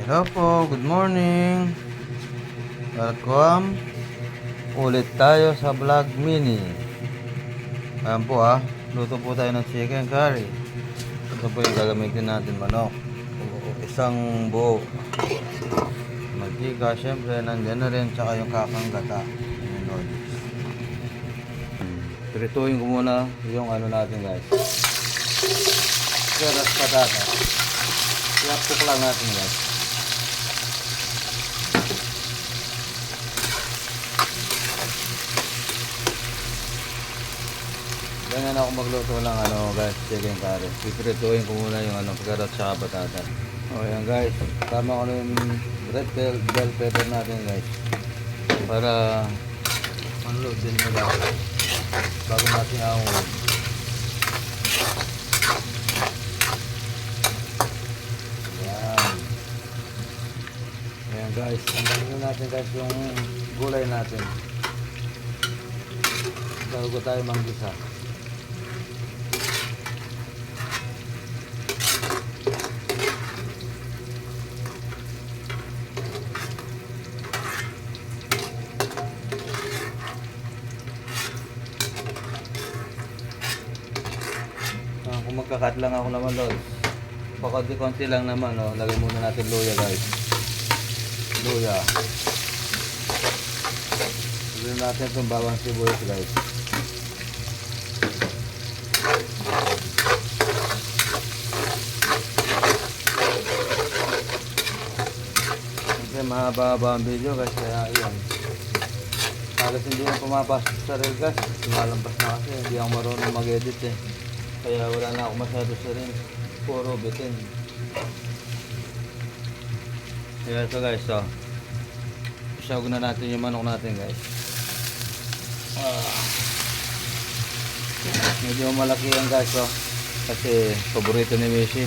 Hello po, good morning. Welcome ulit tayo sa vlog mini. Ayan po luto po tayo ng chicken curry. Ito po yung gagamitin natin, manok. Isang buo. Mantika, syempre nandyan na rin, tsaka yung kakang gata. Prituin ko muna yung ano natin, guys. Keras patata. Iapok lang natin, guys. Ganyan ako magluto ng guys, chicken curry. Piprituin ko muna yung carrot sa patata. O yan guys, tama ko na yung red bell pepper natin guys. Para manload din nila bago natin ahon. Yan. Ayan guys, tanggalin natin guys yung gulay natin. Bago tayo manggisa. Kung magkakat lang ako naman Lord, konti lang naman lagay muna natin luya guys. Luya. Lagyan natin itong bawang sibuyas guys. Kasi mahaba-haba ang video guys, kaya iyan. Halos hindi na pumapasok sa reel guys, lumalampas na kasi hindi ako marunong mag-edit kaya wala na ako masyado sa rin. Puro bitin. Kaya ito guys isawag na natin yung manok natin guys. Medyo malaki yan guys kasi paborito ni Missy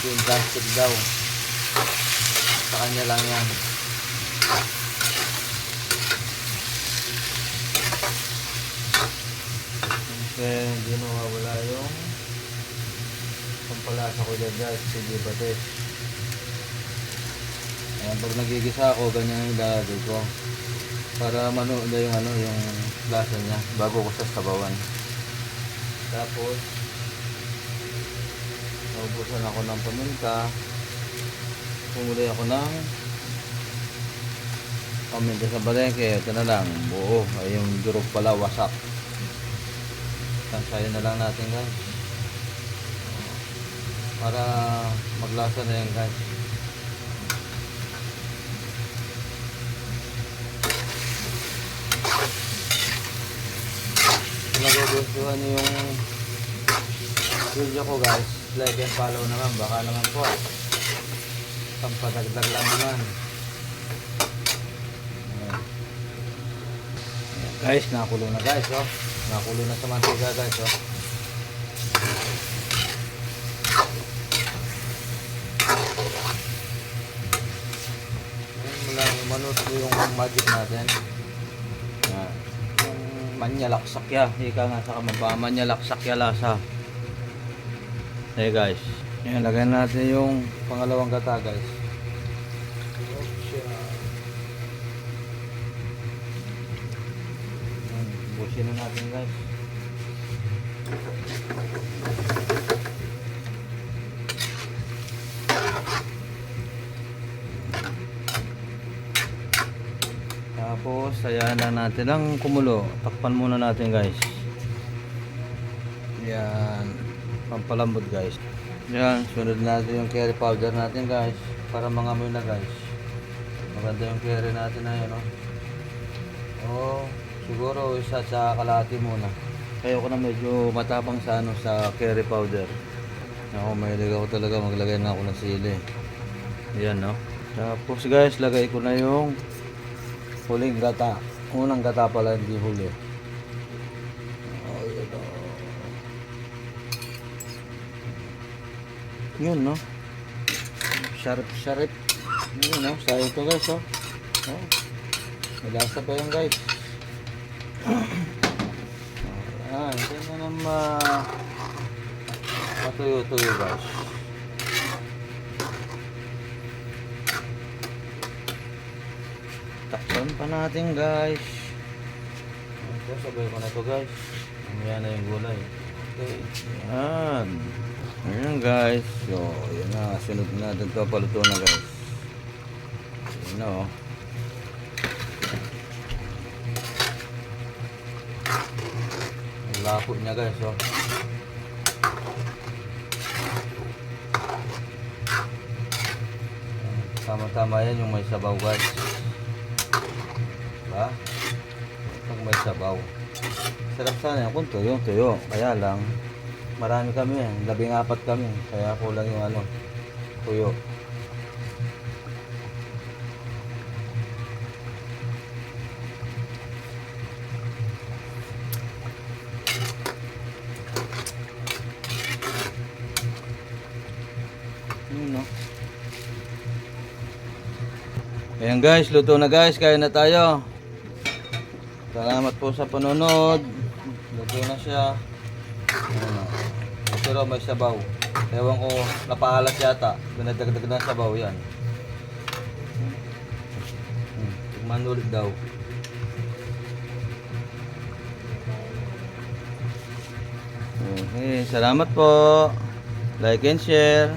yung plastic daw. Sa kanya lang yan. Kasi hindi mawawala yung pampalasa ko dyan guys, sige patis. Ayan, pag nagigisa ako, ganyan yung ilalagay ko para manuod yung yung lasa niya bago ko sasabawan. Tapos naubusan ako ng paminta, pumuli ako ng paminta sa balengke. Ito na lang, buo, ay yung durog pala, wasak. Tansayin na lang natin guys para maglasa na yan guys. Kung nagugustuhan nyo yung video ko guys, like and follow naman, baka naman po pampadagdag lang naman. Ayan guys, nakulo na guys nakulo na sa mantika guys manot yung magic natin. Yung manyalaksakya, ika nga sa kamaba, manyalaksakya lasa. Hey guys, yan, lagyan natin yung pangalawang gata guys. Busin na natin guys. Tapos ayan na natin ang kumulo. Takpan muna natin guys. Yan, pampalambot guys. Yan, sunod natin yung curry powder natin guys para mangamoy na guys. Maganda yung curry natin na yun siguro isa sa kalahati muna. Kaya ko na medyo matapang sa sa curry powder. Mahilig ako talaga maglagay na ako ng sili. Ayan Tapos guys, lagay ko na yung huling gata. Unang gata pala, hindi huli. Yun Sharp. Yun sa ito guys may lasa pa yun guys. Ayan, hindi na matuyo-tuyo guys. Takpan pa natin guys. Okay, sabay ko na to guys. Mamaya na yung gulay. Okay. Yan. Ayan guys. So, yan na. Sunod natin to. Paluto na guys. Yan na oh. Ang lapo niya guys oh. Tama-tama yan yung may sabaw guys. Diba? Pag may sabaw. Sarap sana yan kung tuyo. Kaya lang, marami kami eh. 14 kami. Kaya kulang yung ano, tuyo. Yun no. Ayan guys, luto na guys, kaya na tayo. Salamat po sa panonood. Luto na siya. Ayan o. Pero may sabaw. Ewan ko, napaalat yata. Pinadagdag na sabaw yan. Tigman ulit daw. Okay, salamat po. Like and share.